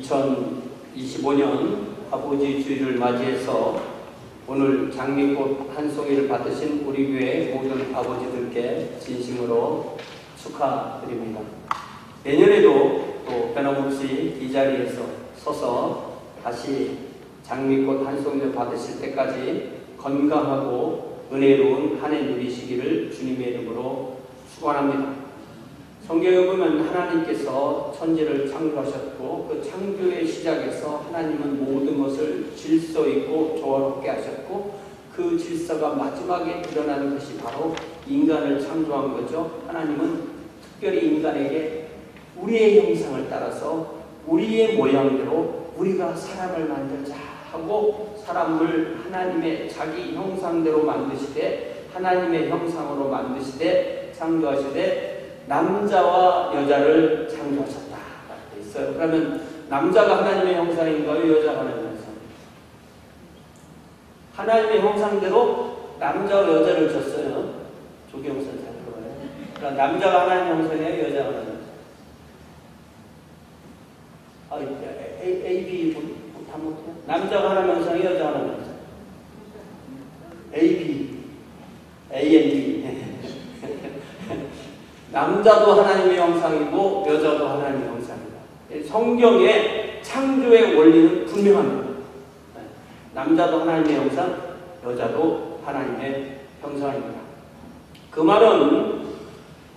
2025년 아버지 주일을 맞이해서 오늘 장미꽃 한 송이를 받으신 우리 교회 모든 아버지들께 진심으로 축하드립니다. 내년에도 또 변함없이 이 자리에서 서서 다시 장미꽃 한 송이를 받으실 때까지 건강하고 은혜로운 한 해 누리시기를 주님의 이름으로 축원합니다. 성경에 보면 하나님께서 천지를 창조하셨고 그 창조의 시작에서 하나님은 모든 것을 질서 있고 조화롭게 하셨고 그 질서가 마지막에 드러나는 것이 바로 인간을 창조한 거죠. 하나님은 특별히 인간에게 우리의 형상을 따라서 우리의 모양대로 우리가 사람을 만들자 하고 사람을 하나님의 자기 형상대로 만드시되 하나님의 형상으로 만드시되 창조하시되 남자와 여자를 창조하셨다. 이렇게 있어요. 그러면 남자가 하나님의 형상인가요? 여자가 하나님의 형상? 하나님의 형상대로 남자와 여자를 줬어요. 조경선 잘 들어봐요. 그러니까 남자가 하나님의 형상이에요? 여자가 하나님의 형상? A, B 다 못해요? 남자가 하나님의 형상이에요? 여자가 하나님의 형상? A, B, A and B. 남자도 하나님의 형상이고 여자도 하나님의 형상입니다. 성경의 창조의 원리는 분명합니다. 남자도 하나님의 형상, 여자도 하나님의 형상입니다. 그 말은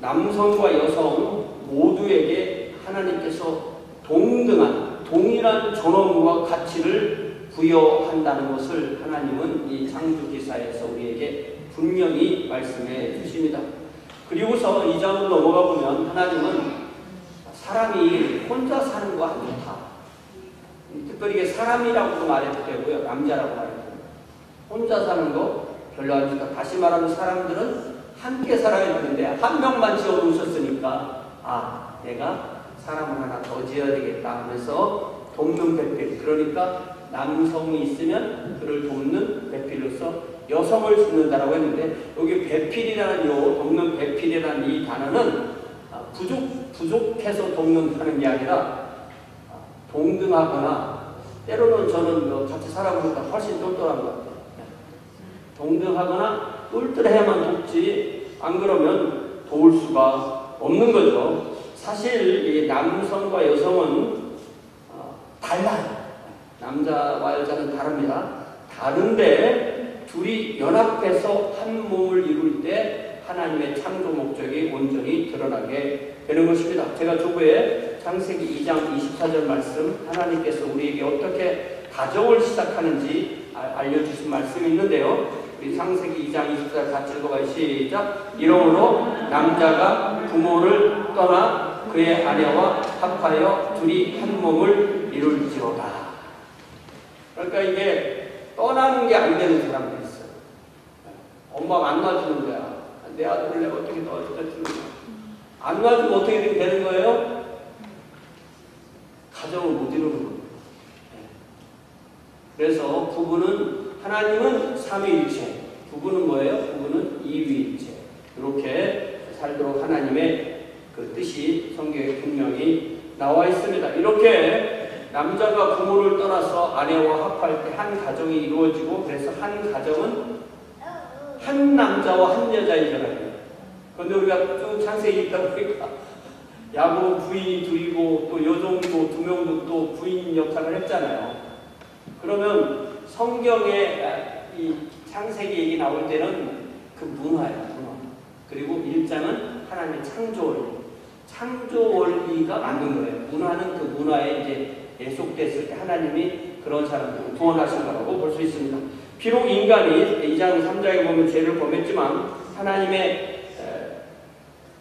남성과 여성 모두에게 하나님께서 동일한 존엄과 가치를 부여한다는 것을 하나님은 이 창조기사에서 우리에게 분명히 말씀해 주십니다. 그리고서 이 장으로 넘어가 보면 하나님은 사람이 혼자 사는 거 안 좋다. 특별히 사람이라고도 말해도 되고요. 남자라고 말해도 되고. 혼자 사는 거 별로 안 좋다. 다시 말하면 사람들은 함께 살아야 되는데 한 명만 지어놓으셨으니까 내가 사람을 하나 더 지어야 되겠다 하면서 돕는 배필. 그러니까 남성이 있으면 그를 돕는 배필로서 여성을 짓는다라고 했는데 여기 배필이라는 돕는 배필이라는 이 단어는 부족해서 돕는다는 게 아니라 동등하거나 때로는 저는 같이 살아보니까 훨씬 똘똘한 것 같아요. 동등하거나 똘똘해야만 돕지 안 그러면 도울 수가 없는 거죠. 사실 이 남성과 여성은 달라요. 남자와 여자는 다릅니다. 다른데 둘이 연합해서 한 몸을 이룰 때 하나님의 창조 목적이 온전히 드러나게 되는 것입니다. 제가 저번에 창세기 2장 24절 말씀 하나님께서 우리에게 어떻게 가정을 시작하는지 알려주신 말씀이 있는데요. 우리 창세기 2장 24절 같이 읽어봐요. 시작. 이러므로 남자가 부모를 떠나 그의 아내와 합하여 둘이 한 몸을 이룰지어다. 그러니까 이게 떠나는 게 안 되는 사람들이 있어요. 엄마가 안 놔주는 거야. 내 아들을 내가 어떻게 놔주는 거야. 안 놔주면 어떻게 되는 거예요? 가정을 못 이루는 겁니다. 그래서 부부는 하나님은 삼위일체, 부부는 뭐예요? 부부는 이위일체. 이렇게 살도록 하나님의 그 뜻이 성경에 분명히 나와 있습니다. 이렇게 남자가 부모를 떠나서 아내와 합할 때 한 가정이 이루어지고 그래서 한 가정은 한 남자와 한 여자이잖아요. 그런데 우리가 쭉 창세기 읽다 보니까 야곱 부인이 둘이고 또 여종도 두 명도 또 부인 역할을 했잖아요. 그러면 성경에 이 창세기 얘기 나올 때는 그 문화예요. 문화. 그리고 1장은 하나님의 창조 원리. 창조 원리가 맞는 거예요. 문화는 그 문화에 이제 예속됐을 때 하나님이 그런 사람들을 구원하신 거라고 볼 수 있습니다. 비록 인간이 2장 3장에 보면 죄를 범했지만 하나님의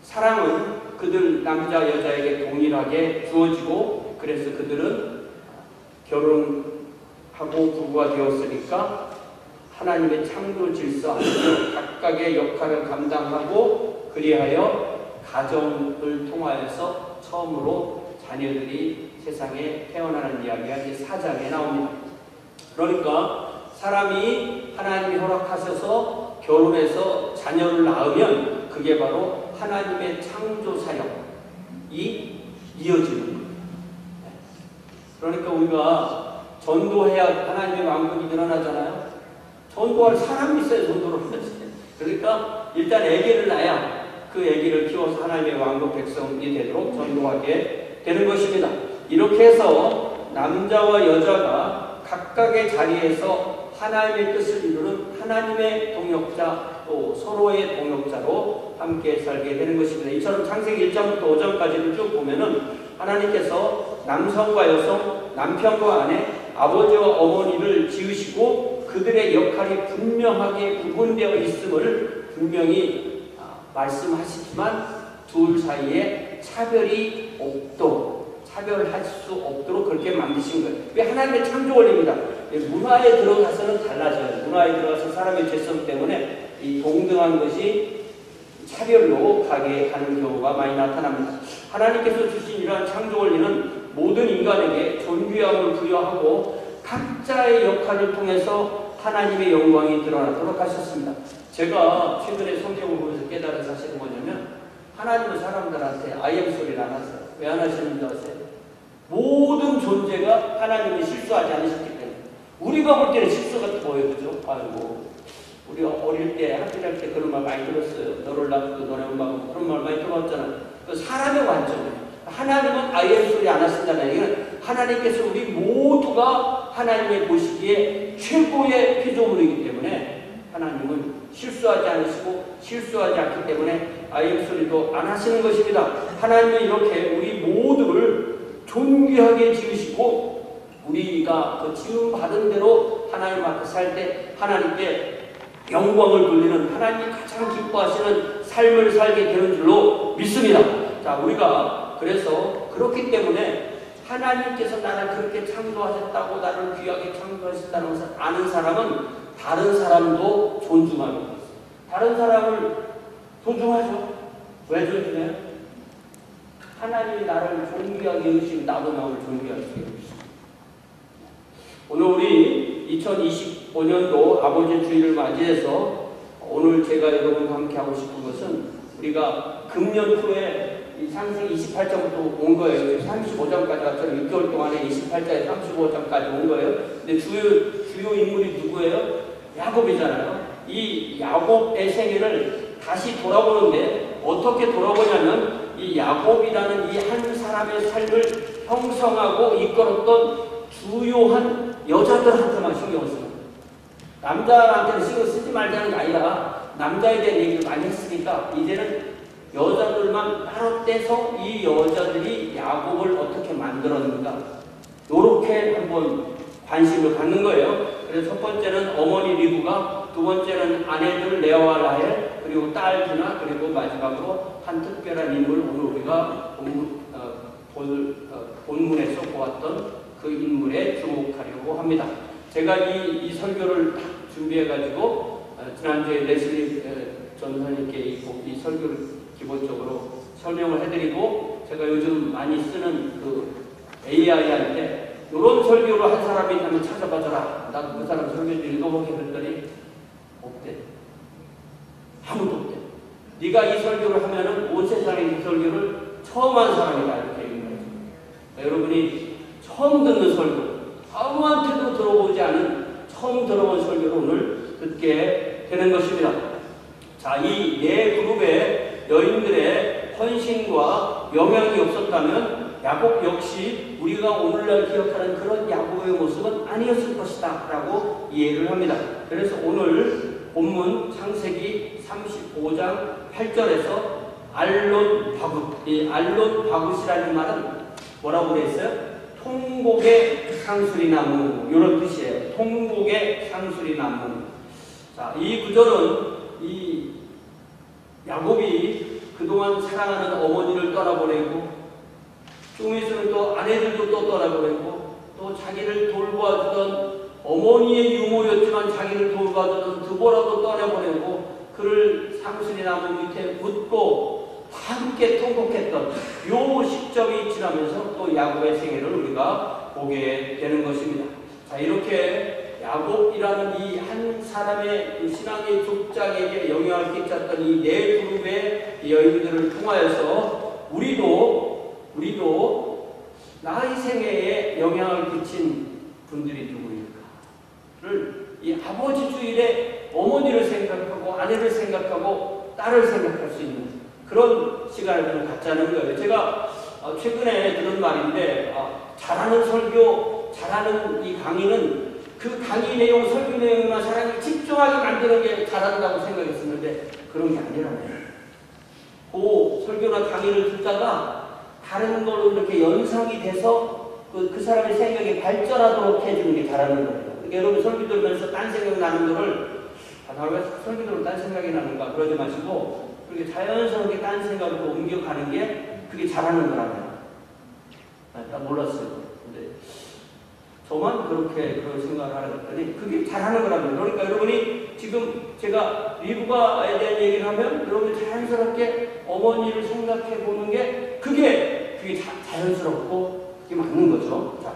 사랑은 그들 남자 여자에게 동일하게 주어지고 그래서 그들은 결혼하고 부부가 되었으니까 하나님의 창조 질서 안에서 각각의 역할을 감당하고 그리하여 가정을 통하여서 처음으로 자녀들이 세상에 태어나는 이야기가 이제 4장에 나옵니다. 그러니까 사람이 하나님이 허락하셔서 결혼해서 자녀를 낳으면 그게 바로 하나님의 창조 사역이 이어지는 거예요. 그러니까 우리가 전도해야 하나님의 왕국이 일어나잖아요. 전도할 사람이 있어야 전도를 하지. 그러니까 일단 아기를 낳아야 그 아기를 키워서 하나님의 왕국 백성이 되도록 전도하게 되는 것입니다. 이렇게 해서 남자와 여자가 각각의 자리에서 하나님의 뜻을 이루는 하나님의 동역자, 또 서로의 동역자로 함께 살게 되는 것입니다. 이처럼 창세기 1장부터 5장까지를 쭉 보면은 하나님께서 남성과 여성, 남편과 아내, 아버지와 어머니를 지으시고 그들의 역할이 분명하게 구분되어 있음을 분명히 말씀하시지만 둘 사이에 차별이 없도록, 차별할 수 없도록 그렇게 만드신 거예요. 왜? 하나님의 창조 원리입니다. 문화에 들어가서는 달라져요. 문화에 들어가서 사람의 죄성 때문에 이 동등한 것이 차별로 가게 하는 경우가 많이 나타납니다. 하나님께서 주신 이러한 창조 원리는 모든 인간에게 존귀함을 부여하고 각자의 역할을 통해서 하나님의 영광이 드러나도록 하셨습니다. 제가 최근에 성경을 보면서 깨달은 사실은 뭐냐면 하나님은 사람들한테 아이엠 소리를 안 하세요. 왜 안 하시는지 아세요? 모든 존재가 하나님이 실수하지 않으셨기 때문에. 우리가 볼 때는 실수가 보여요. 그죠? 아이고, 우리가 어릴 때 학교할 때 그런 말 많이 들었어요. 너를 낳고 너네 엄마가 그런 말 많이 들어봤잖아요. 사람의 관점이에요. 하나님은 아이엠 소리 안 하신다는 얘기는 하나님께서 우리 모두가 하나님의 보시기에 최고의 피조물이기 때문에 하나님은 실수하지 않으시고 실수하지 않기 때문에 아이엠 소리도 안 하시는 것입니다. 하나님은 이렇게 우리 모두를 존귀하게 지으시고 우리가 그 지음 받은 대로 하나님 앞에 살 때 하나님께 영광을 돌리는 하나님이 가장 기뻐하시는 삶을 살게 되는 줄로 믿습니다. 자, 우리가 그래서 그렇기 때문에 하나님께서 나를 그렇게 창조하셨다고 나를 귀하게 창조하셨다는 것을 아는 사람은 다른 사람도 존중합니다. 다른 사람을 존중하죠. 왜 존중해요? 하나님이 나를 존귀하게 여기시고 나도 나를 존귀하게 여기시고. 오늘 우리 2025년도 아버지 주일을 맞이해서 오늘 제가 여러분과 함께 하고 싶은 것은 우리가 금년 후에 이 창세기 28장부터 온 거예요. 35장까지 왔죠. 6개월 동안에 28장에 35장까지 온 거예요. 근데 주요 인물이 누구예요? 야곱이잖아요. 이 야곱의 생애를 다시 돌아보는데 어떻게 돌아보냐면 이 야곱이라는 이 한 사람의 삶을 형성하고 이끌었던 주요한 여자들한테만 신경을 쓰는 거예요. 남자한테는 신경 쓰지 말자는 게 아니라 남자에 대한 얘기를 많이 했으니까 이제는 여자들만 따로 떼서 이 여자들이 야곱을 어떻게 만들었는가 요렇게 한번 관심을 갖는 거예요. 그래서 첫 번째는 어머니 리브가, 두 번째는 아내들 레아와 라헬, 그리고 딸 디나, 그리고 마지막으로 한 특별한 인물, 오늘 우리가 본문에서 보았던 그 인물에 주목하려고 합니다. 제가 이 설교를 준비해가지고 지난주에 레슬리 전사님께 이 설교를 기본적으로 설명을 해드리고 제가 요즘 많이 쓰는 그 AI한테 이런 설교를 한 사람이 있다면 찾아봐줘라. 나도 그 사람 설교를 읽어보게 했더니 없대. 아무도 없대. 네가 이 설교를 하면은 온 세상에 이 설교를 처음 한 사람이다. 이렇게 얘기를 해요. 여러분이 처음 듣는 설교, 아무한테도 들어보지 않은 처음 들어본 설교를 오늘 듣게 되는 것입니다. 자, 이 네 그룹의 여인들의 헌신과 영향이 없었다면 야곱 역시 우리가 오늘날 기억하는 그런 야곱의 모습은 아니었을 것이다 라고 이해를 합니다. 그래서 오늘 본문 창세기 35장 8절에서 알론 바굿, 이 알론 바굿이라는 말은 뭐라고 되어 있어요? 통곡의 상수리 나무, 이런 뜻이에요. 통곡의 상수리 나무. 자, 이 구절은 이 야곱이 그동안 사랑하는 어머니를 떠나보내고 좀 있으면 또 아내들도 또 떠나보내고 또 자기를 돌보아주던 어머니의 유모였지만 자기를 돌봐주던 드보라도 떠나보내고 그를 상수리 나무 밑에 묻고 함께 통곡했던 요 시점이 지나면서 또 야곱의 생애를 우리가 보게 되는 것입니다. 자, 이렇게 야곱이라는 이 한 사람의 신앙의 족장에게 영향을 끼쳤던 이 네 그룹의 여인들을 통하여서 우리도 나의 생애에 영향을 끼친 분들이 누구일까를 이 아버지 주일에 어머니를 생각하고 아내를 생각하고 딸을 생각할 수 있는 그런 시간을 갖자는 거예요. 제가 최근에 들은 말인데 잘하는 설교, 잘하는 이 강의는 그 강의 내용, 설교 내용이나 사람이 집중하게 만드는 게 잘한다고 생각했었는데 그런 게 아니라네요. 그 설교나 강의를 듣다가 다른 걸로 이렇게 연상이 돼서 그 사람의 생각이 발전하도록 해주는 게 잘하는 거예요. 그러니까 여러분 설교 들으면서 딴 생각 나는 거를 나 왜 설교 들으면 딴 생각이 나는가 그러지 마시고 그렇게 자연스럽게 딴 생각으로 옮겨가는 게 그게 잘하는 거라네요. 나 몰랐어요. 근데 저만 그렇게 그런 생각을 하랬더니 그게 잘하는 거라면 그러니까 여러분이 지금 제가 미국아에 대한 얘기를 하면 여러분이 자연스럽게 어머니를 생각해 보는 게 그게 자연스럽고 그게 맞는 거죠. 자,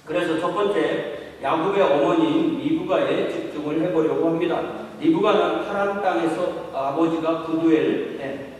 그래서 첫 번째 야곱의 어머니인 리브가에 집중을 해보려고 합니다. 리브가는 하람 땅에서 아버지가 부두엘,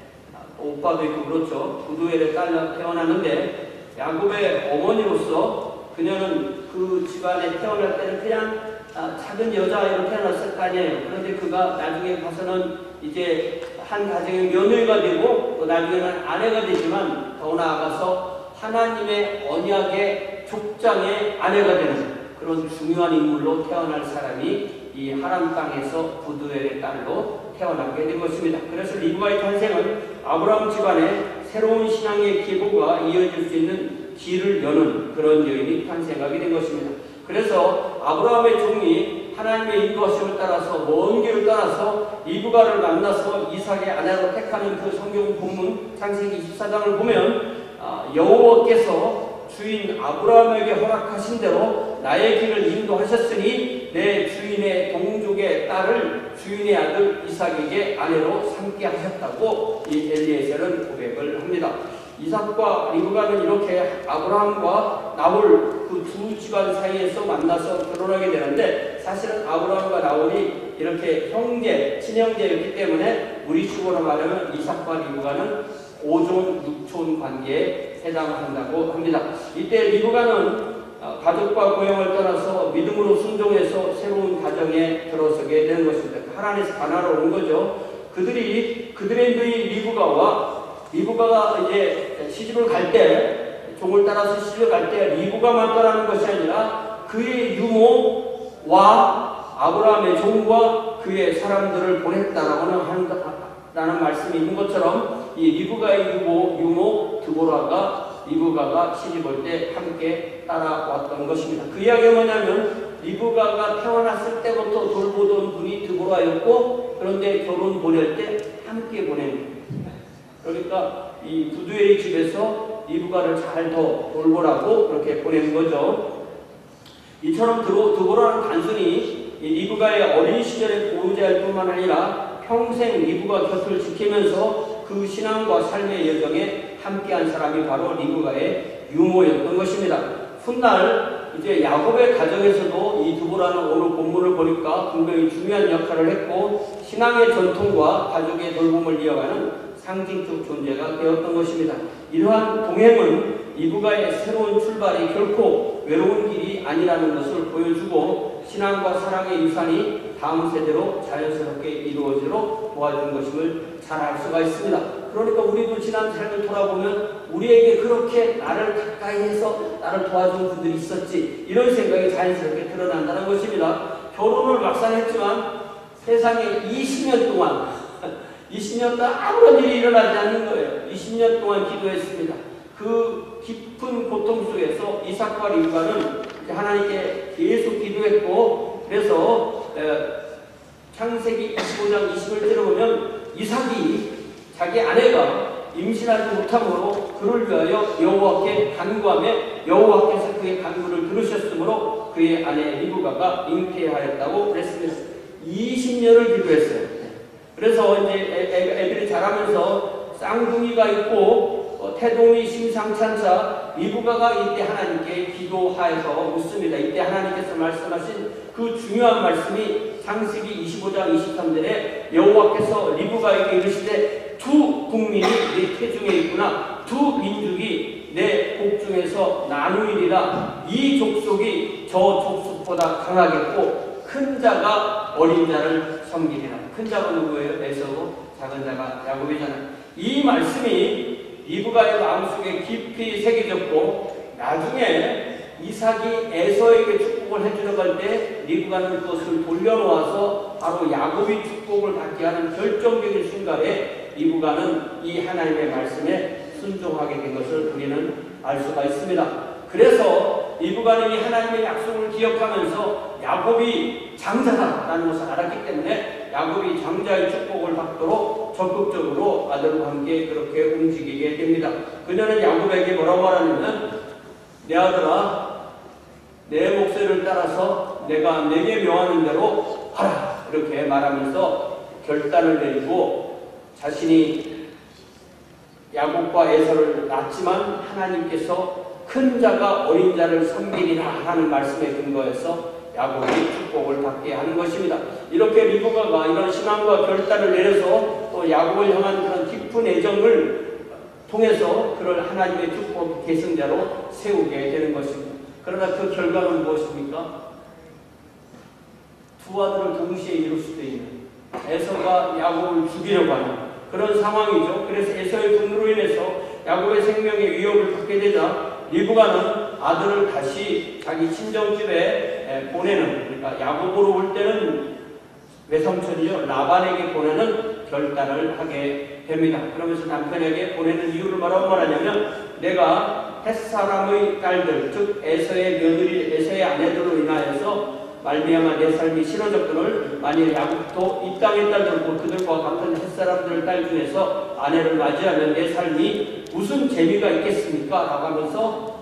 오빠도 있고 그렇죠. 부두엘의 딸로 태어났는데 야곱의 어머니로서 그녀는 그 집안에 태어날 때는 그냥 작은 여자아이로 태어났을 거 아니에요. 그런데 그가 나중에 가서는 이제 한 가정의 며느리가 되고 또 나중에는 아내가 되지만 더 나아가서 하나님의 언약의 족장의 아내가 되는 그런 중요한 인물로 태어날 사람이 이 하람 땅에서 부두엘의 딸로 태어나게 된 것입니다. 그래서 리브가의 탄생은 아브라함 집안의 새로운 신앙의 기보가 이어질 수 있는 길을 여는 그런 여인이 탄생하게 된 것입니다. 그래서 아브라함의 종이 하나님의 인도하심을 따라서 먼 길을 따라서 리브가를 만나서 이삭의 아내로 택하는 그 성경 본문 창세기 24장을 보면 여호와께서 주인 아브라함에게 허락하신 대로 나의 길을 인도하셨으니 내 주인의 동족의 딸을 주인의 아들 이삭에게 아내로 삼게 하셨다고 이 엘리에셀은 고백을 합니다. 이삭과 리브가는 이렇게 아브라함과 나홀 그 두 집안 사이에서 만나서 결혼하게 되는데 사실은 아브라함과 나홀이 이렇게 형제, 친형제였기 때문에 우리 식으로 말하면 이삭과 리브가는 5종 6촌 관계에 해당한다고 합니다. 이때 리브가는 가족과 고향을 떠나서 믿음으로 순종해서 새로운 가정에 들어서게 되는 것입니다. 하나님에서 가나로 온 거죠. 그들의 누이 리브가가 이제 시집을 갈 때, 종을 따라서 시집을 갈 때 리브가만 떠나는 것이 아니라 그의 유모와 아브라함의 종과 그의 사람들을 보냈다라는 말씀이 있는 것처럼 이 리브가의 유모 드보라가 리브가가 시집 올 때 함께 따라왔던 것입니다. 그 이야기가 뭐냐면 리브가가 태어났을 때부터 돌보던 분이 드보라였고 그런데 결혼 보낼 때 함께 보낸 그러니까 이 부두엘의 집에서 리브가를 잘 더 돌보라고 그렇게 보낸 거죠. 이처럼 드보라는 단순히 리브가의 어린 시절의 보호자일 뿐만 아니라 평생 리브가 곁을 지키면서 그 신앙과 삶의 여정에 함께한 사람이 바로 리브가의 유모였던 것입니다. 훗날 이제 야곱의 가정에서도 이 드보라는 오늘 본문을 보니까 분명히 중요한 역할을 했고 신앙의 전통과 가족의 돌봄을 이어가는 상징적 존재가 되었던 것입니다. 이러한 동행은 리브가의 새로운 출발이 결코 외로운 길이 아니라는 것을 보여주고 신앙과 사랑의 유산이 다음 세대로 자연스럽게 이루어지도록 도와준 것임을 잘 알 수가 있습니다. 그러니까 우리도 지난 삶을 돌아보면 우리에게 그렇게 나를 가까이 해서 나를 도와준 분들이 있었지 이런 생각이 자연스럽게 드러난다는 것입니다. 결혼을 막상 했지만 세상에 20년 동안 아무런 일이 일어나지 않는 거예요. 20년 동안 기도했습니다. 그 깊은 고통 속에서 이삭과 리브가는 하나님께 계속 기도했고 그래서 창세기 25장 20을 들어보면 이삭이 자기 아내가 임신하지 못함으로 그를 위하여 여호와께 간구하며 여호와께서 그의 간구를 들으셨으므로 그의 아내 리브가가 잉태하였다고 그랬습니다. 20년을 기도했어요. 그래서 이제 애들이 자라면서 쌍둥이가 있고 태동이 심상치 않자 리브가가 이때 하나님께 기도하여서 묻습니다. 이때 하나님께서 말씀하신 그 중요한 말씀이 창세기 25장 23절에 여호와께서 리브가에게 이르시되 두 국민이 네 태중에 있구나 두 민족이 내 복중에서 나누이리라. 이 족속이 저 족속보다 강하겠고 큰 자가 어린 자를 섬기리라. 큰 자가 누구예요? 에서고 작은 자가 야곱이잖아요. 이 말씀이 리브가의 마음속에 깊이 새겨졌고 나중에 이삭이 에서에게 축복을 해주려고 할 때 리브가는 그것을 돌려놓아서 바로 야곱이 축복을 받게 하는 결정적인 순간에 리브가는 이 하나님의 말씀에 순종하게 된 것을 우리는 알 수가 있습니다. 그래서 리브가는 이 하나님의 약속을 기억하면서 야곱이 장자다라는 것을 알았기 때문에 야곱이 장자의 축복을 받도록 적극적으로 아들과 함께 그렇게 움직이게 됩니다. 그녀는 야곱에게 뭐라고 말하냐면 내 아들아 내 목소리를 따라서 내가 내게 명하는 대로 하라 이렇게 말하면서 결단을 내리고 자신이 야곱과 에서를 낳았지만 하나님께서 큰 자가 어린 자를 섬기리라 하는 말씀에 근거해서 야곱이 축복을 받게 하는 것입니다. 이렇게 리브가가 이런 신앙과 결단을 내려서 또 야곱을 향한 그런 깊은 애정을 통해서 그를 하나님의 축복 계승자로 세우게 되는 것입니다. 그러나 그 결과는 무엇입니까? 두 아들을 동시에 이룰 수도 있는 에서가 야곱을 죽이려고 하는 그런 상황이죠. 그래서 에서의 분노로 인해서 야곱의 생명에 위협을 받게 되자 리브가는 아들을 다시 자기 친정집에 보내는, 그러니까 야곱으로 올 때는 외삼촌이죠. 라반에게 보내는 결단을 하게 됩니다. 그러면서 남편에게 보내는 이유를 뭐라고 말하냐면 내가 햇사람의 딸들, 즉 에서의 며느리, 에서의 아내들로 인하여서 말미암아 내 삶이 싫어졌거늘 만일 야곱도 이 땅의 딸들 곧 그들과 같은 햇사람들 딸 중에서 아내를 맞이하면 내 삶이 무슨 재미가 있겠습니까? 라고 하면서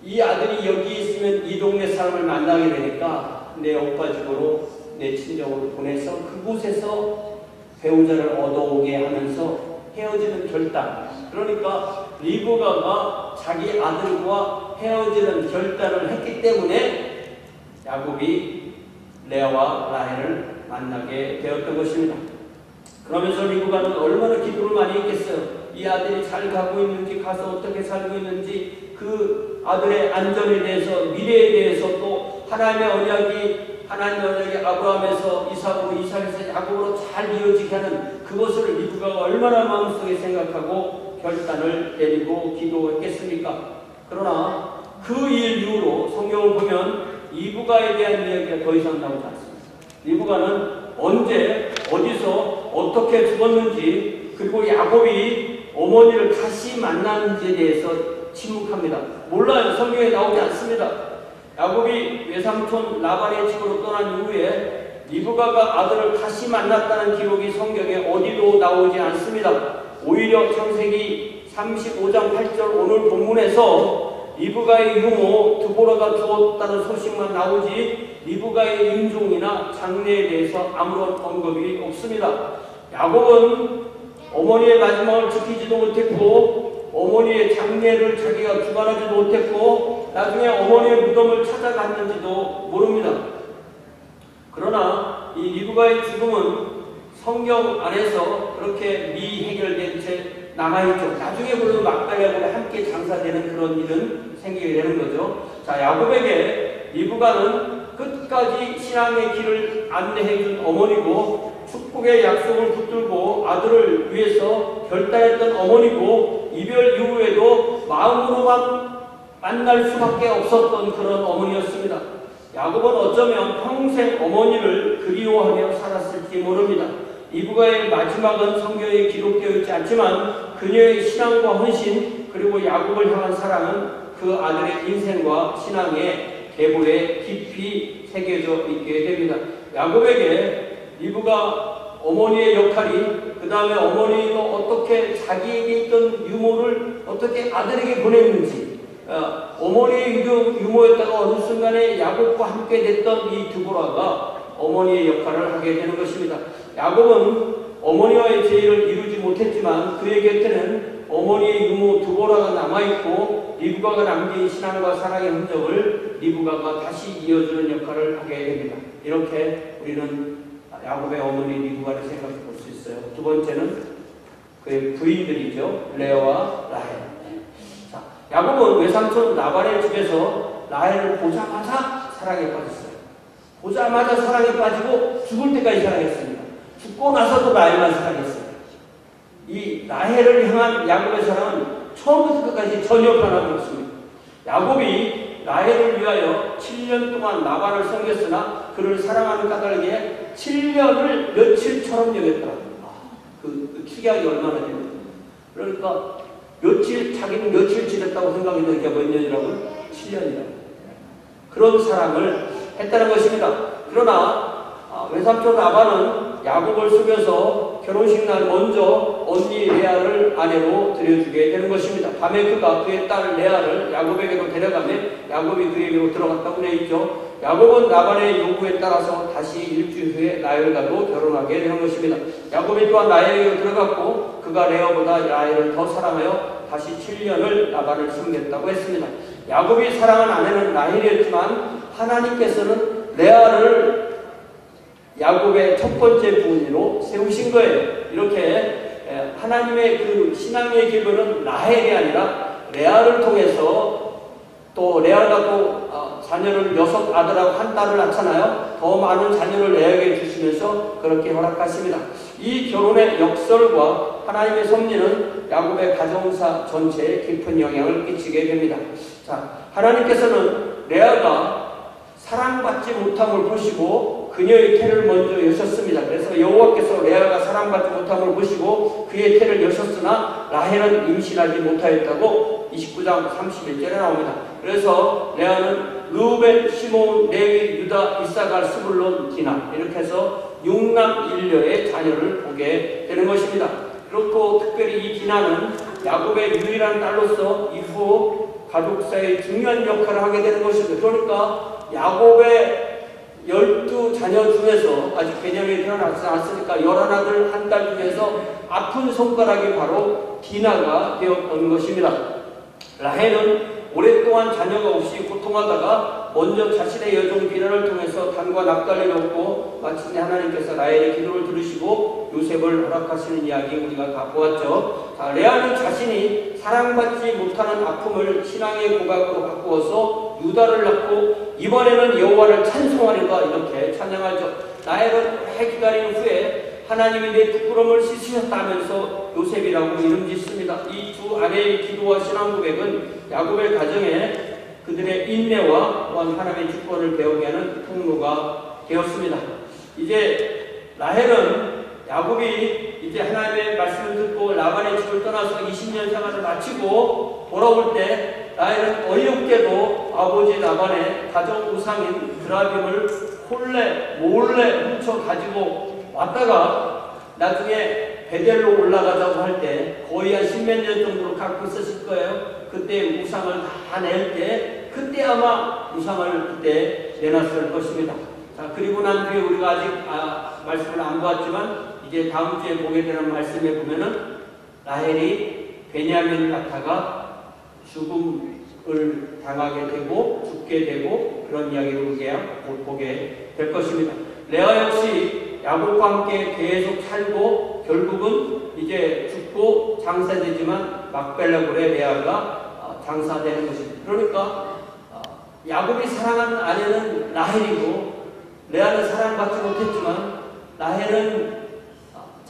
이 아들이 여기 있으면 이 동네 사람을 만나게 되니까 내 오빠 집으로 내 친정으로 보내서 그곳에서 배우자를 얻어오게 하면서 헤어지는 결단. 그러니까 리브가가 자기 아들과 헤어지는 결단을 했기 때문에 야곱이 레아와 라헬을 만나게 되었던 것입니다. 그러면서 리브가는 얼마나 기도를 많이 했겠어요. 이 아들이 잘 가고 있는지, 가서 어떻게 살고 있는지, 그 아들의 안전에 대해서, 미래에 대해서, 또 하나님의 언약이 아브라함에서 이삭으로, 이삭에서 야곱으로 잘 이어지게 하는 그것을 리브가가 얼마나 마음속에 생각하고 결단을 내리고 기도했겠습니까? 그러나 그 일 이후로 성경을 보면 리브가에 대한 이야기가 더 이상 나오지 않습니다. 리브가는 언제, 어디서, 어떻게 죽었는지, 그리고 야곱이 어머니를 다시 만났는지에 대해서 침묵합니다. 몰라요. 성경에 나오지 않습니다. 야곱이 외삼촌 라반의 집으로 떠난 이후에 리브가가 아들을 다시 만났다는 기록이 성경에 어디도 나오지 않습니다. 오히려 창세기 35장 8절 오늘 본문에서 리브가의 유모 드보라가 죽었다는 소식만 나오지 리브가의 임종이나 장례에 대해서 아무런 언급이 없습니다. 야곱은 어머니의 마지막을 지키지도 못했고 어머니의 장례를 자기가 주관하지도 못했고 나중에 어머니의 무덤을 찾아갔는지도 모릅니다. 그러나 이 리브가의 죽음은 성경 안에서 그렇게 미해결된 채 남아있죠. 나중에 물론 막달야고에 함께 장사되는 그런 일은 생기게 되는 거죠. 자, 야곱에게 리브가는 끝까지 신앙의 길을 안내해준 어머니고 축복의 약속을 붙들고 아들을 위해서 결단했던 어머니고 이별 이후에도 마음으로만 만날 수밖에 없었던 그런 어머니였습니다. 야곱은 어쩌면 평생 어머니를 그리워하며 살았을지 모릅니다. 리브가의 마지막은 성경에 기록되어 있지 않지만 그녀의 신앙과 헌신 그리고 야곱을 향한 사랑은 그 아들의 인생과 신앙의 계보에 깊이 새겨져 있게 됩니다. 야곱에게 리브가 어머니의 역할이 그 다음에 어머니가 어떻게 자기에게 있던 유모를 어떻게 아들에게 보냈는지 어머니의 유모였다가 어느 순간에 야곱과 함께 됐던 이 드보라가 어머니의 역할을 하게 되는 것입니다. 야곱은 어머니와의 제의를 이루지 못했지만 그의 곁에는 어머니의 유모 드보라가 남아있고 리브가가 남긴 신앙과 사랑의 흔적을 리브가가 다시 이어주는 역할을 하게 됩니다. 이렇게 우리는 야곱의 어머니 리브가를 생각해 볼 수 있어요. 두 번째는 그의 부인들이죠. 레아와 라헬. 자, 야곱은 외삼촌 라반의 집에서 라헬을 보자마자 사랑에 빠졌어요. 보자마자 사랑에 빠지고 죽을 때까지 사랑했습니다. 죽고 나서도 라헬만 사랑했어요. 이 라헬을 향한 야곱의 사랑은 처음부터 끝까지 전혀 변함이 없습니다. 야곱이 라헬을 위하여 7년 동안 라반을 섬겼으나 그를 사랑하는 까닭에 7년을 며칠처럼 여겼더라. 그 축약이 얼마나 되는 그러니까 자기는 며칠 지냈다고 생각했는데 그게 몇 년이라고요? 7년이라고. 그런 사랑을 했다는 것입니다. 그러나 외삼촌 라반은 야곱을 속여서 결혼식 날 먼저 언니 레아를 아내로 들여주게 되는 것입니다. 밤에 그가 그의 딸 레아를 야곱에게로 데려가며 야곱이 그에게로 들어갔다고 되어 있죠. 야곱은 라반의 요구에 따라서 다시 일주일 후에 라헬과도 결혼하게 되는 것입니다. 야곱이 또한 라헬에게로 들어갔고 그가 레아보다 라헬을 더 사랑하여 다시 7년을 라반을 섬겼다고 했습니다. 야곱이 사랑한 아내는 라헬이었지만 하나님께서는 레아를 야곱의 첫 번째 부인으로 세우신 거예요. 이렇게 하나님의 그 신앙의 기별은 라헬이 아니라 레아를 통해서 또 레아가 또 자녀를 6 아들하고 1 딸을 낳잖아요. 더 많은 자녀를 레아에게 주시면서 그렇게 허락하십니다. 이 결혼의 역설과 하나님의 섭리는 야곱의 가정사 전체에 깊은 영향을 끼치게 됩니다. 자, 하나님께서는 레아가 사랑받지 못함을 보시고 그녀의 태를 먼저 여셨습니다. 그래서 여호와께서 레아가 사랑받지 못함을 보시고 그의 태를 여셨으나 라헬은 임신하지 못하였다고 29장 31절에 나옵니다. 그래서 레아는 르우벤, 시몬, 레위, 유다, 이사갈, 스불론, 디나 이렇게 해서 6남 1녀의 자녀를 보게 되는 것입니다. 그렇고 특별히 이 디나는 야곱의 유일한 딸로서 이후 가족사의 중요한 역할을 하게 되는 것입니다. 그러니까 야곱의 12자녀 중에서 아직 베냐민이 태어나지 않았으니까 11아들 1딸 중에서 아픈 손가락이 바로 디나가 되었던 것입니다. 라헬은 오랫동안 자녀가 없이 고통하다가 먼저 자신의 여종 비라를 통해서 단과 납달리를 얻고 마침내 하나님께서 라헬의 기도를 들으시고 요셉을 허락하시는 이야기 우리가 다 보았죠. 자, 레아는 자신이 사랑받지 못하는 아픔을 신앙의 고각으로 바꾸어서 유다를 낳고 이번에는 여호와를 찬송하리라 이렇게 찬양하죠. 라헬은 오래 기다린 후에 하나님이 내 부끄러움을 씻으셨다면서 요셉이라고 이름 짓습니다. 이 두 아내의 기도와 신앙 고백은 야곱의 가정에 그들의 인내와 또한 하나님의 주권을 배우게 하는 통로가 되었습니다. 이제 라헬은 야곱이 이제 하나님의 말씀을 듣고 라반의 집을 떠나서 20년 생활을 마치고 돌아올 때 라헬은 어이없게도 아버지 라반의 가정 우상인 드라빔을 몰래 훔쳐 가지고 왔다가 나중에 베델로 올라가자고 할 때 거의 한 10몇 년 정도로 갖고 있었을 거예요. 그때 우상을 다 낼 때 그때 아마 우상을 그때 내놨을 것입니다. 자, 그리고 난 뒤에 우리가 아직 말씀을 안 보았지만 이제 다음 주에 보게 되는 말씀에 보면은 라헬이 베냐민을 낳다가 죽음을 당하게 되고 죽게 되고 그런 이야기를 우리가 보게 될 것입니다. 레아 역시 야곱과 함께 계속 살고 결국은 이제 죽고 장사되지만 막벨라굴의 레아가 장사되는 것입니다. 그러니까 야곱이 사랑한 아내는 라헬이고 레아는 사랑받지 못했지만 라헬은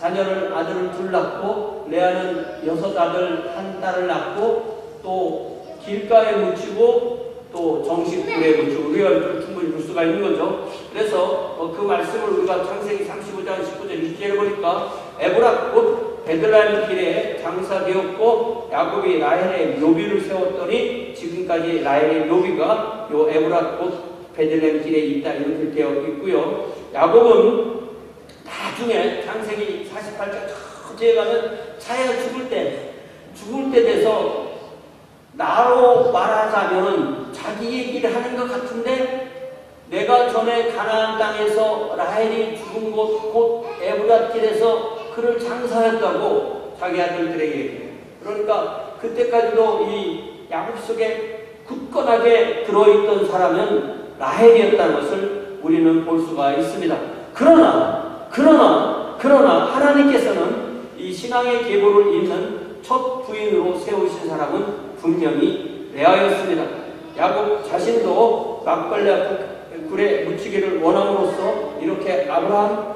아들을 2 낳고 레아는 6아들 1딸을 낳고 또 길가에 묻히고 또 정식불에 묻히고 우리가 충분히 볼 수가 있는 거죠. 그래서 그 말씀을 우리가 창세기 35장 19절 20절에 보니까 에브라 곧 베들레헴 길에 장사되었고 야곱이 라헬의 묘비를 세웠더니 지금까지 라헬의 묘비가 요 에브라 곧 베들레헴 길에 있다 이렇게 되어 있고요. 야곱은 나중에 창세기 48장 저에 가면 자기가 죽을 때 돼서 나로 말하자면 자기 얘기를 하는 것 같은데 내가 전에 가나안 땅에서 라헬이 죽은 곳 곧 에브라 길에서 그를 장사했다고 자기 아들들에게 얘기해요. 그러니까 그때까지도 이 야곱 속에 굳건하게 들어있던 사람은 라헬이었다는 것을 우리는 볼 수가 있습니다. 그러나 하나님께서는 이 이 신앙의 계보를 잇는 첫 부인으로 세우신 사람은 분명히 레아였습니다. 야곱 자신도 막벨라 굴에 묻히기를 원함으로써 이렇게 아브라함,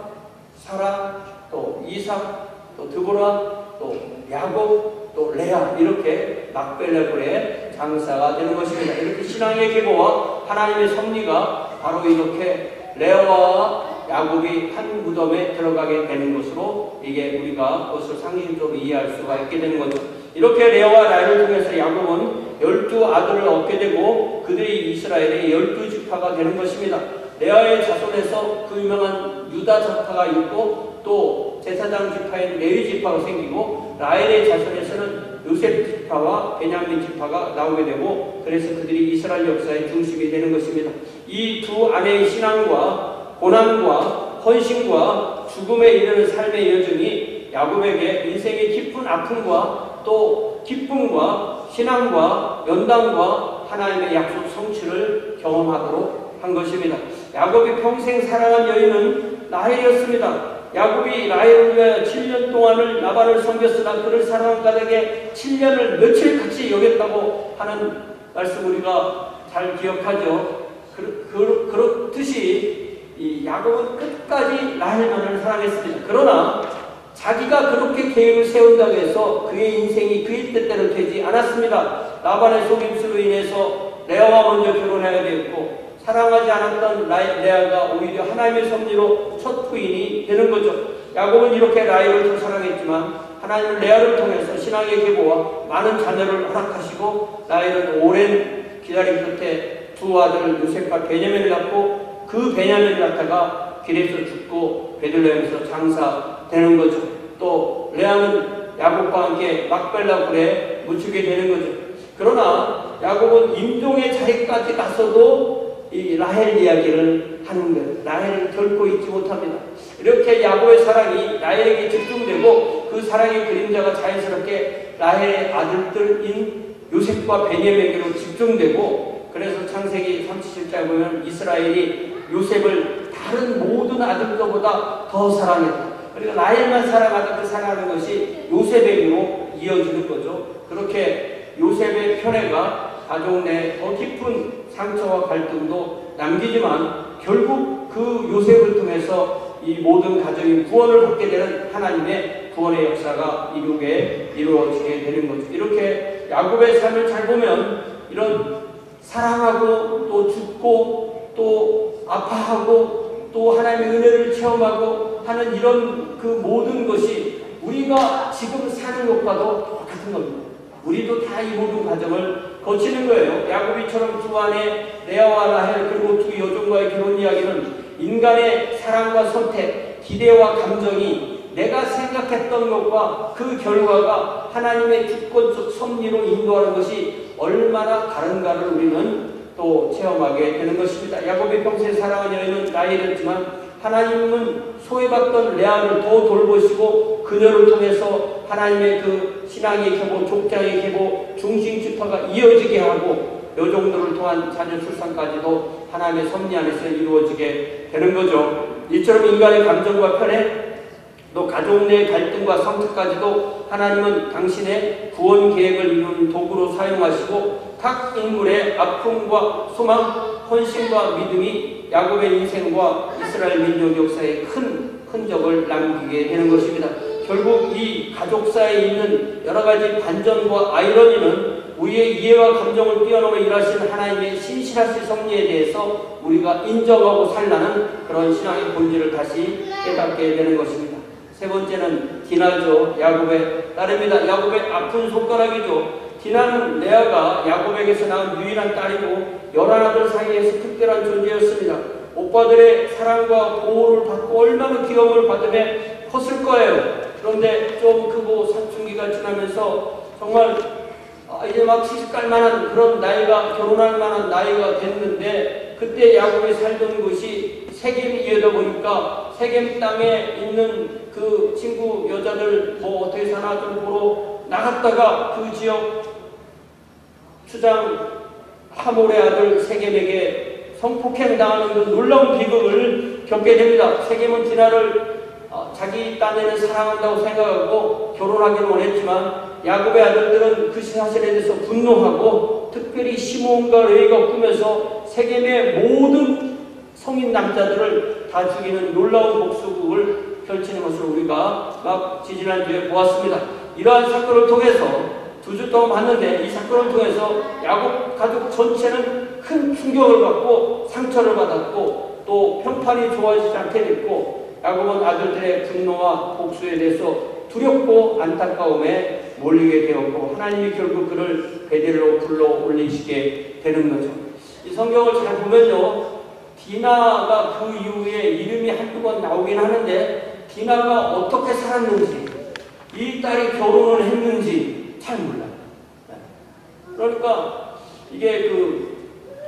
사라, 또 이삭, 또 드보라, 또 야곱, 또 레아 이렇게 막벨라 굴에 장사가 되는 것입니다. 이렇게 신앙의 계보와 하나님의 섭리가 바로 이렇게 레아와 야곱이 한 무덤에 들어가게 되는 것으로 이게 우리가 그것을 상징적으로 이해할 수가 있게 되는 거죠. 이렇게 레아와 라헬을 통해서 야곱은 12아들을 얻게 되고 그들이 이스라엘의 12지파가 되는 것입니다. 레아의 자손에서 그 유명한 유다 지파가 있고 또 제사장 지파인 레위 지파가 생기고 라헬의 자손에서는 요셉 지파와 베냐민 지파가 나오게 되고 그래서 그들이 이스라엘 역사의 중심이 되는 것입니다. 이 두 아내의 신앙과 고난과 헌신과 죽음에 이르는 삶의 여정이 야곱에게 인생의 깊은 아픔과 또 기쁨과 신앙과 연단과 하나님의 약속 성취를 경험하도록 한 것입니다. 야곱이 평생 사랑한 여인은 라헬이었습니다. 야곱이 라헬을 위하여 7년 동안을 라반을 섬겼으나 그를 사랑한 까닭에 7년을 며칠 같이 여겼다고 하는 말씀 우리가 잘 기억하죠. 그렇듯이 이 야곱은 끝까지 라헬만을 사랑했습니다. 그러나 자기가 그렇게 계획을 세운다고 해서 그의 인생이 그의 뜻대로 되지 않았습니다. 라반의 속임수로 인해서 레아와 먼저 결혼해야 되었고 사랑하지 않았던 레아가 오히려 하나님의 섭리로 첫 부인이 되는 거죠. 야곱은 이렇게 라헬을 더 사랑했지만 하나님은 레아를 통해서 신앙의 계보와 많은 자녀를 허락하시고 라헬은 오랜 기다림 끝에 두 아들 요셉과 베냐민을 낳고 그 베냐민을 낳다가 길에서 죽고 베들레헴에서 장사되는 거죠. 또 레아는 야곱과 함께 막벨라 굴에 묻히게 되는 거죠. 그러나 야곱은 임종의 자리까지 가서도 이 라헬 이야기를 하는 거예요. 라헬을 결코 잊지 못합니다. 이렇게 야곱의 사랑이 라헬에게 집중되고 그 사랑의 그림자가 자연스럽게 라헬의 아들들인 요셉과 베냐민에게로 집중되고 그래서 창세기 37장에 보면 이스라엘이 요셉을 다른 모든 아들들보다 더 사랑했다. 그리고 라헬만 사랑하던 그 사랑하는 것이 요셉에게로 이어지는 거죠. 그렇게 요셉의 편애가 가족 내에 더 깊은 상처와 갈등도 남기지만 결국 그 요셉을 통해서 이 모든 가정이 구원을 받게 되는 하나님의 구원의 역사가 이루어지게 되는 거죠. 이렇게 야곱의 삶을 잘 보면 이런 사랑하고 또 죽고 또 아파하고 또 하나님의 은혜를 체험하고 하는 이런 그 모든 것이 우리가 지금 사는 것과도 똑같은 겁니다. 우리도 다 이 모든 과정을 거치는 거예요. 야곱이처럼 두 아내 레아와 라헬 그리고 두 여종과의 결혼 이야기는 인간의 사랑과 선택, 기대와 감정이 내가 생각했던 것과 그 결과가 하나님의 주권적 섭리로 인도하는 것이 얼마나 다른가를 우리는 또 체험하게 되는 것입니다. 야곱이 평생 사랑한 여인은 라헬이었지만 하나님은 소외받던 레아를 더 돌보시고 그녀를 통해서 하나님의 그 신앙의 계보, 족장의 계보, 중심지파가 이어지게 하고 여종들을 통한 자녀 출산까지도 하나님의 섭리 안에서 이루어지게 되는 거죠. 이처럼 인간의 감정과 편애 또 가족 내 갈등과 성투까지도 하나님은 당신의 구원 계획을 이루는 도구로 사용하시고 각 인물의 아픔과 소망, 헌신과 믿음이 야곱의 인생과 이스라엘 민족 역사에 큰 흔적을 남기게 되는 것입니다. 결국 이 가족사에 있는 여러 가지 반전과 아이러니는 우리의 이해와 감정을 뛰어넘어 일하시는 하나님의 신실하신 섭리에 대해서 우리가 인정하고 살라는 그런 신앙의 본질을 다시 깨닫게 되는 것입니다. 세 번째는 디나죠. 야곱의 딸입니다. 야곱의 아픈 손가락이죠. 디나는 레아가 야곱에게서 낳은 유일한 딸이고 11아들 사이에서 특별한 존재였습니다. 오빠들의 사랑과 보호를 받고 얼마나 귀여움을 받으며 컸을 거예요. 그런데 좀 크고 사춘기가 지나면서 정말 이제 막 시집갈 만한 그런 나이가, 결혼할 만한 나이가 됐는데 그때 야곱이 살던 곳이 세겜이다 보니까 세겜 땅에 있는 그 친구 여자들 뭐 어떻게 사나 좀 보러 나갔다가 그 지역 추장 하몰의 아들 세겜에게 성폭행 당하는 그 놀라운 비극을 겪게 됩니다. 세겜은 디나를 자기 딴에는 사랑한다고 생각하고 결혼하기를 원했지만 야곱의 아들들은 그 사실에 대해서 분노하고 특별히 시몬과 레위가 꾸며서 세겜의 모든 성인 남자들을 다 죽이는 놀라운 복수극을 펼치는 것을 우리가 막 지지난주에 보았습니다. 이러한 사건을 통해서 2주 동안 봤는데 이 사건을 통해서 야곱 가족 전체는 큰 충격을 받고 상처를 받았고 또 평판이 좋아지지 않게 됐고 야곱은 아들들의 분노와 복수에 대해서 두렵고 안타까움에 몰리게 되었고 하나님이 결국 그를 베델로 불러 올리시게 되는 거죠. 이 성경을 잘 보면요, 디나가 그 이후에 이름이 한두 번 나오긴 하는데 디나가 어떻게 살았는지, 이 딸이 결혼을 했는지 잘 몰라요. 그러니까 이게 그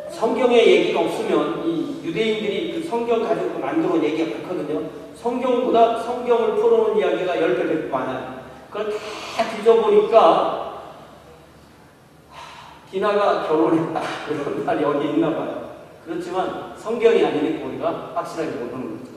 성경에 얘기가 없으면 이 유대인들이 그 성경 가지고 만들어온 얘기가 많거든요. 성경보다 성경을 풀어놓은 이야기가 10배 100배 많아요. 그걸 다 뒤져보니까 디나가 결혼했다 이런 말이 어디 있나 봐요. 그렇지만 성경이 아니니까 우리가 확실하게 모르는 거죠.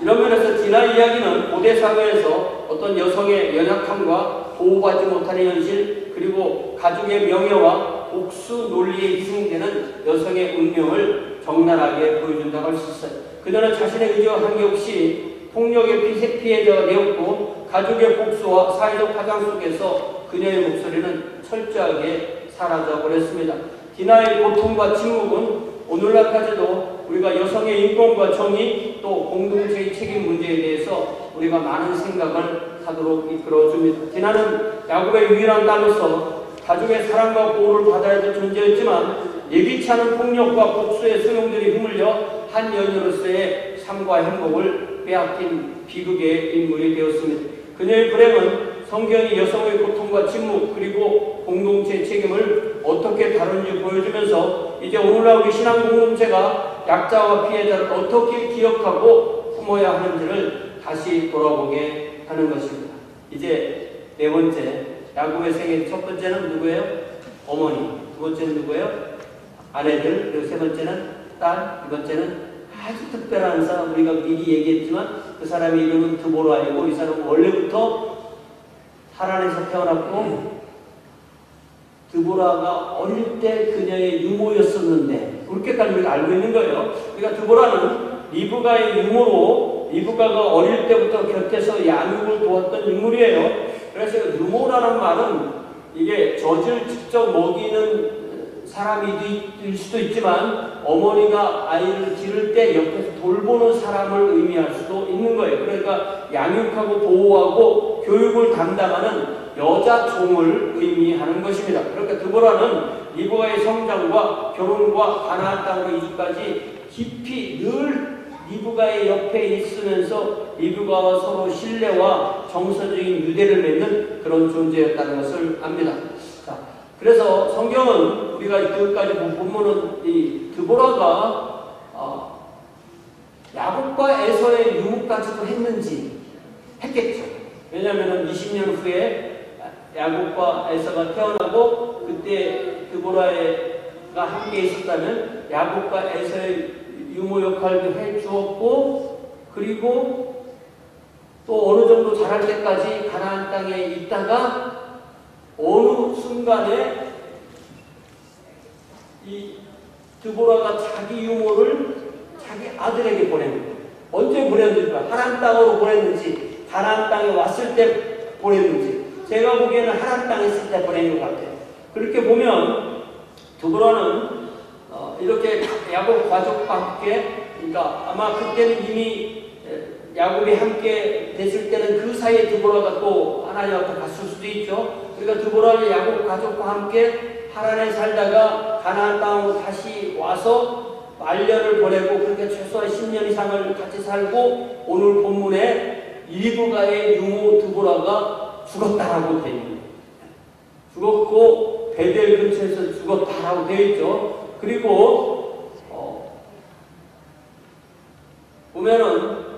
이런 면에서 디나 이야기는 고대 사회에서 어떤 여성의 연약함과 보호받지 못하는 현실, 그리고 가족의 명예와 복수 논리에 희생되는 여성의 운명을 적나라하게 보여준다고 할 수 있어요. 그녀는 자신의 의지와 관계없이 폭력의 피해자가 되었고 가족의 복수와 사회적 파장 속에서 그녀의 목소리는 철저하게 사라져버렸습니다. 디나의 고통과 침묵은 오늘날까지도 우리가 여성의 인권과 정의 또 공동체의 책임 문제에 대해서 우리가 많은 생각을 하도록 이끌어줍니다. 디나는 야곱의 유일한 딸로서 가족의 사랑과 보호를 받아야 될 존재였지만 예기치 않은 폭력과 복수의 소용돌이 휘말려 한 여인으로서의 삶과 행복을 빼앗긴 비극의 인물이 되었습니다. 그녀의 불행은 성경이 여성의 고통과 침묵 그리고 공동체의 책임을 어떻게 다루는지 보여주면서 이제 오늘날 우리 신앙 공동체가 약자와 피해자를 어떻게 기억하고 품어야 하는지를 다시 돌아보게 하는 것입니다. 이제 네 번째, 야곱의 생애 첫 번째는 누구예요? 어머니. 두 번째는 누구예요? 아내들. 그리고 세 번째는 딸. 두 번째는 아주 특별한 사람, 우리가 미리 얘기했지만 그 사람의 이름은 드보라이고 이 사람은 원래부터 하란에서 태어났고 드보라가 어릴 때 그녀의 유모였었는데 그렇게까지 우리가 알고 있는 거예요. 그러니까 드보라는 리브가의 유모로 리브가가 어릴 때부터 곁에서 양육을 도왔던 인물이에요. 그래서 유모라는 말은 이게 젖을 직접 먹이는 사람이 될 수도 있지만 어머니가 아이를 기를 때 옆에서 돌보는 사람을 의미할 수도 있는 거예요. 그러니까 양육하고 보호하고 교육을 담당하는 여자 종을 의미하는 것입니다. 그러니까 드보라는 리브가의 성장과 결혼과 가나안 땅으로 이주까지 깊이 늘 리브가의 옆에 있으면서 리브가와 서로 신뢰와 정서적인 유대를 맺는 그런 존재였다는 것을 압니다. 자, 그래서 성경은 우리가 그까지 보면은 이 드보라가 야곱과 에서의 유목까지도 했겠죠. 왜냐하면 20년 후에 야곱과 에서가 태어나고 그때 드보라가 함께 있었다면 야곱과 에서의 유모 역할도 해주었고 그리고 또 어느 정도 자랄 때까지 가나안 땅에 있다가 어느 순간에 이 드보라가 자기 유모를 자기 아들에게 보내는 거예요. 언제 보냈는지, 하란 땅으로 보냈는지, 가나안 땅에 왔을 때 보냈는지, 제가 보기에는 하란 땅에 있을 때 보낸 것 같아요. 그렇게 보면 드보라는 이렇게 야곱 가족과 함께, 그러니까 아마 그때는 이미 야곱이 함께 됐을 때는 그 사이에 드보라가 또 하나님 앞에 갔을 수도 있죠. 그러니까 드보라는 야곱 가족과 함께 하란에 살다가 가나안 땅으로 다시 와서 말년을 보내고 그렇게 최소한 10년 이상을 같이 살고 오늘 본문에 리브가의 유모 드보라가 죽었다라고 되어 있습니다. 죽었고 베델 근처에서 죽었다라고 되어 있죠. 그리고 보면은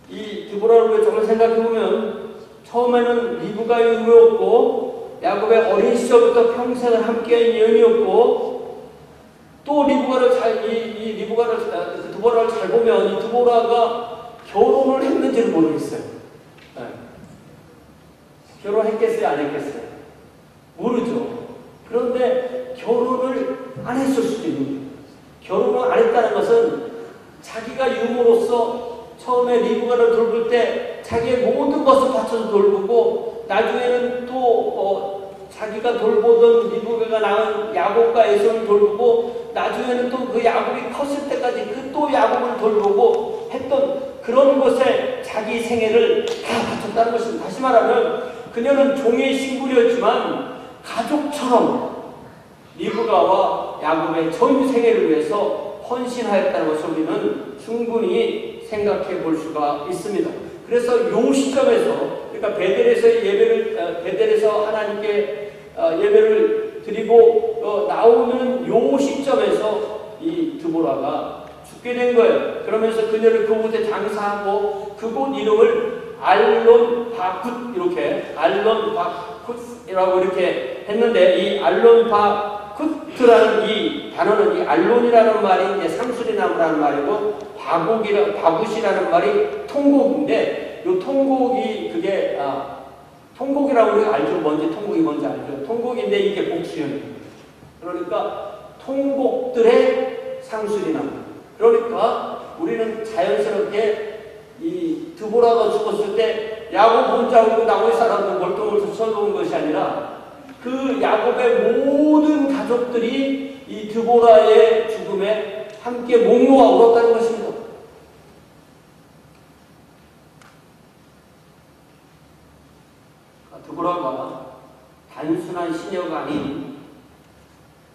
이 드보라를 우리가 정말 생각해보면 처음에는 리브가의 유모였고 야곱의 어린 시절부터 평생을 함께한 여인이었고 또 드보라를 잘 보면 이 드보라가 결혼을 했는지는 모르겠어요. 네. 결혼했겠어요? 안 했겠어요? 모르죠. 그런데 결혼을 안 했을 수도 있는 거예요. 결혼을 안 했다는 것은 자기가 유모로서 처음에 리브가를 돌볼 때 자기의 모든 것을 바쳐서 돌보고 나중에는 또 자기가 돌보던 리브가가 낳은 야곱과 에서를 돌보고 나중에는 또 그 야곱이 컸을 때까지 그 또 야곱을 돌보고 했던 그런 것에 자기 생애를 다 바쳤다는 것입니다. 다시 말하면 그녀는 종의 신분이었지만 가족처럼 리브가와 야곱의 전 생애를 위해서 헌신하였다는 것을 우리는 충분히 생각해 볼 수가 있습니다. 그래서 이 시점에서 그러니까 베델에서 하나님께 예배를 드리고 나오는 이 시점에서 이 드보라가 죽게 된 거예요. 그러면서 그녀를 그곳에 장사하고 그곳 이름을 알론 바굿 이렇게 알론 바굿이라고 이렇게 했는데 이 알론 바굿이라는 이 단어는 이 알론이라는 말이 이제 상수리나무라는 말이고 바굿이라는 말이 통곡인데 이 통곡이 그게 통곡이라고 우리가 알죠. 통곡이 뭔지 알죠. 통곡인데 이게 복수형입니다. 그러니까 통곡들의 상수리나무. 그러니까 우리는 자연스럽게 이 드보라가 죽었을 때 야곱 혼자 오고 나머지 사람들 멀뚱멀뚱 쳐놓은 것이 아니라 그 야곱의 모든 가족들이 이 드보라의 죽음에 함께 목 놓아 울었다는 것입니다. 드보라가 단순한 시녀가 아닌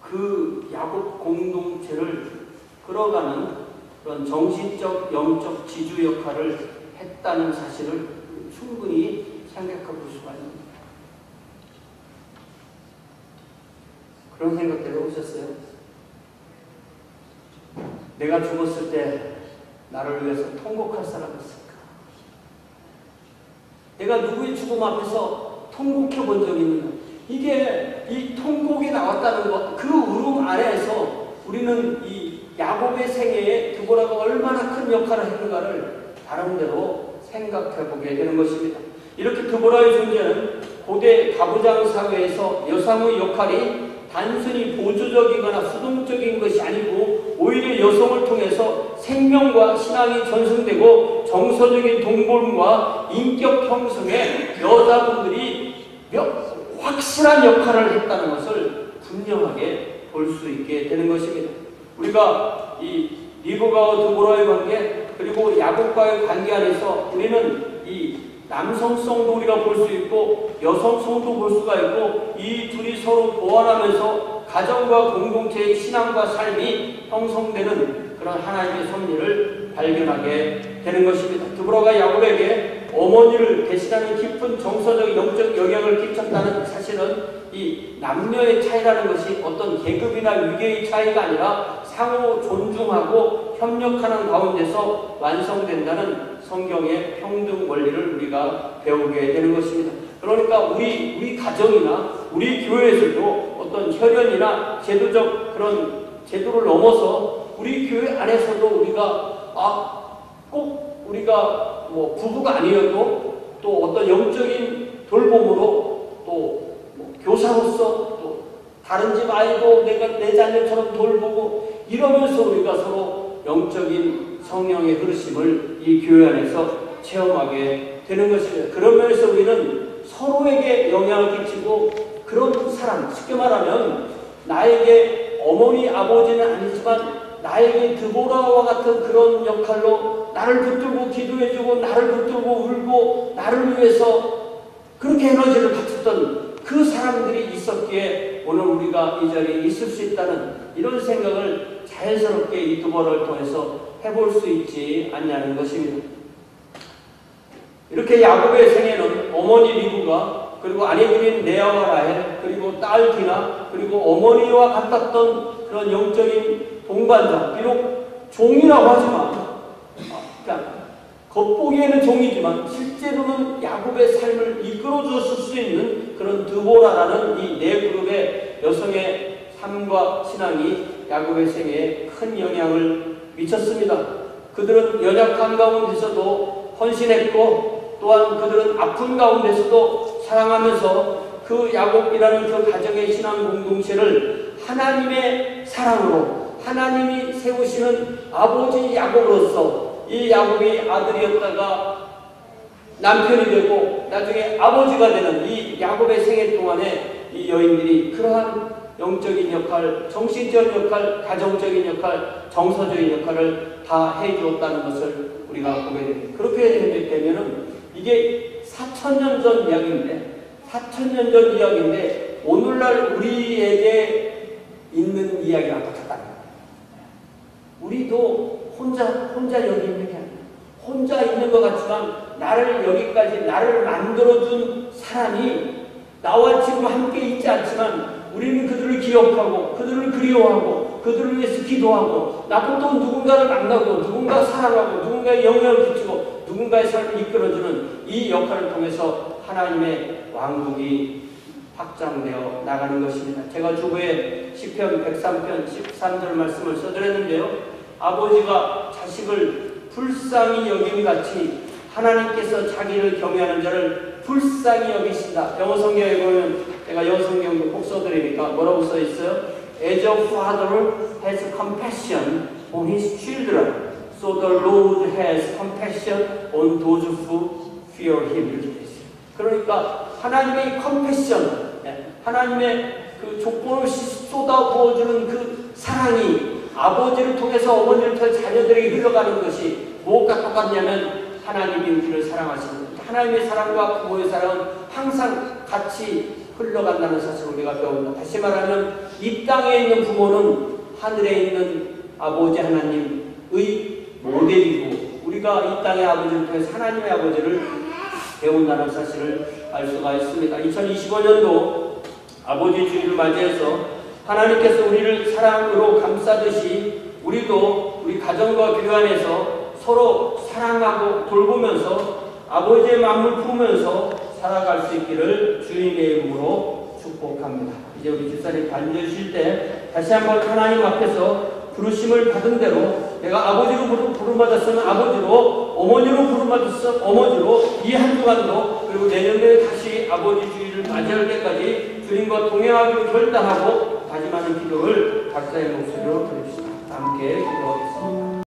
그 야곱 공동체를 끌어가는 그런 정신적, 영적 지주 역할을 했다는 사실을 충분히 생각해 볼 수가 있습니다. 그런 생각들 해보셨어요? 내가 죽었을 때 나를 위해서 통곡할 사람이 있을까? 내가 누구의 죽음 앞에서 통곡해 본 적이 있는가? 이게 이 통곡이 나왔다는 것, 그 울음 안에서 우리는 이 야곱의 생애에 드보라가 얼마나 큰 역할을 했는가를 나름대로 생각해 보게 되는 것입니다. 이렇게 드보라의 존재는 고대 가부장 사회에서 여성의 역할이 단순히 보조적이거나 수동적인 것이 아니고 오히려 여성을 통해서 생명과 신앙이 전승되고 정서적인 동봉과 인격 형성에 여자분들이 확실한 역할을 했다는 것을 분명하게 볼 수 있게 되는 것입니다. 우리가 이 리브가와 드보라의 관계 그리고 야곱과의 관계 안에서 우리는 이 남성성도 우리가 볼 수 있고 여성성도 볼 수가 있고 이 둘이 서로 보완하면서 가정과 공동체의 신앙과 삶이 형성되는 그런 하나님의 섭리를 발견하게 되는 것입니다. 드보라가 야곱에게 어머니를 대신하는 깊은 정서적 영적 영향을 끼쳤다는 사실은 이 남녀의 차이라는 것이 어떤 계급이나 위계의 차이가 아니라 상호 존중하고 협력하는 가운데서 완성된다는 성경의 평등 원리를 우리가 배우게 되는 것입니다. 그러니까 우리 가정이나 우리 교회에서도 어떤 혈연이나 제도적 그런 제도를 넘어서 우리 교회 안에서도 우리가 꼭 우리가 뭐 부부가 아니어도 또 어떤 영적인 돌봄으로 또 뭐 교사로서 또 다른 집 아이도 내 자녀처럼 돌보고 이러면서 우리가 서로 영적인 성령의 흐르심을 이 교회 안에서 체험하게 되는 것입니다. 그런 면에서 우리는 서로에게 영향을 끼치고 그런 사람, 쉽게 말하면 나에게 어머니 아버지는 아니지만 나에게 드보라와 같은 그런 역할로 나를 붙들고 기도해주고 나를 붙들고 울고 나를 위해서 그렇게 에너지를 바쳤던 그 사람들이 있었기에 오늘 우리가 이 자리에 있을 수 있다는 이런 생각을 자연스럽게 이 드보라를 통해서 해볼 수 있지 않냐는 것입니다. 이렇게 야곱의 생애는 어머니 리브가 그리고 아내들인 레아와 라헬 그리고 딸 디나 그리고 어머니와 같았던 그런 영적인 동반자 비록 종이라고 하지만 겉보기에는 종이지만 실제로는 야곱의 삶을 이끌어줬을 수 있는 그런 드보라라는 이 네 그룹의 여성의 삶과 신앙이 야곱의 생애에 큰 영향을 미쳤습니다. 그들은 연약한 가운데서도 헌신했고 또한 그들은 아픈 가운데서도 사랑하면서 그 야곱이라는 그 가정의 신앙 공동체를 하나님의 사랑으로 하나님이 세우시는 아버지 야곱으로서 이 야곱이 아들이었다가 남편이 되고 나중에 아버지가 되는 이 야곱의 생애 동안에 이 여인들이 그러한 영적인 역할, 정신적인 역할, 가정적인 역할, 정서적인 역할을 다 해주었다는 것을 우리가 보게 됩니다. 그렇게 되면은 이게 4,000년 전 이야기인데 4,000년 전 이야기인데 오늘날 우리에게 있는 이야기랑 똑같다는 거예요. 우리도 혼자 여기 있는 게 아니에요. 혼자 있는 것 같지만 나를 여기까지 나를 만들어준 사람이 나와 지금 함께 있지 않지만 우리는 그들을 기억하고 그들을 그리워하고 그들을 위해서 기도하고 나도 또 누군가를 만나고 누군가 사랑하고 누군가의 영향을 끼치고 누군가의 삶을 이끌어주는 이 역할을 통해서 하나님의 왕국이 확장되어 나가는 것입니다. 제가 주부에 시편 103편 13절 말씀을 써드렸는데요. 아버지가 자식을 불쌍히 여김같이 하나님께서 자기를 경외하는 자를 불쌍히 여기신다. 영어 성경에 보면 제가 영어 성경도 꼭 써드리니까 뭐라고 써있어요? As a father has compassion on his children, so the Lord has compassion on those who fear him. 이렇게 되어 있어요. 그러니까 하나님의 컴패션, 하나님의 그 조건을 쏟아부어주는 그 사랑이 아버지를 통해서 어머니를 통해서 자녀들에게 흘러가는 것이 무엇과 똑같냐면 하나님이 우리를 사랑하시는 것. 하나님의 사랑과 부모의 사랑은 항상 같이 흘러간다는 사실을 우리가 배운다. 다시 말하면 이 땅에 있는 부모는 하늘에 있는 아버지 하나님의 모델이고 우리가 이 땅의 아버지를 통해서 하나님의 아버지를 배운다는 사실을 알 수가 있습니다. 2025년도 아버지 주일을 맞이해서 하나님께서 우리를 사랑으로 감싸듯이 우리도 우리 가정과 교회 안에서 서로 사랑하고 돌보면서 아버지의 마음을 품으면서 살아갈 수 있기를 주님의 이름으로 축복합니다. 이제 우리 집사님 앉으실 때 다시 한번 하나님 앞에서 부르심을 받은 대로 내가 아버지로 부름받았으면 아버지로, 어머니로 부름받았으면 어머니로 이 한 주간도 그리고 내년에 다시 아버지 주일을 맞이할 때까지 주님과 동행하기로 결단하고 다짐하는 기도를 각자의 목소리로 드립시다. 함께 기도하겠습니다.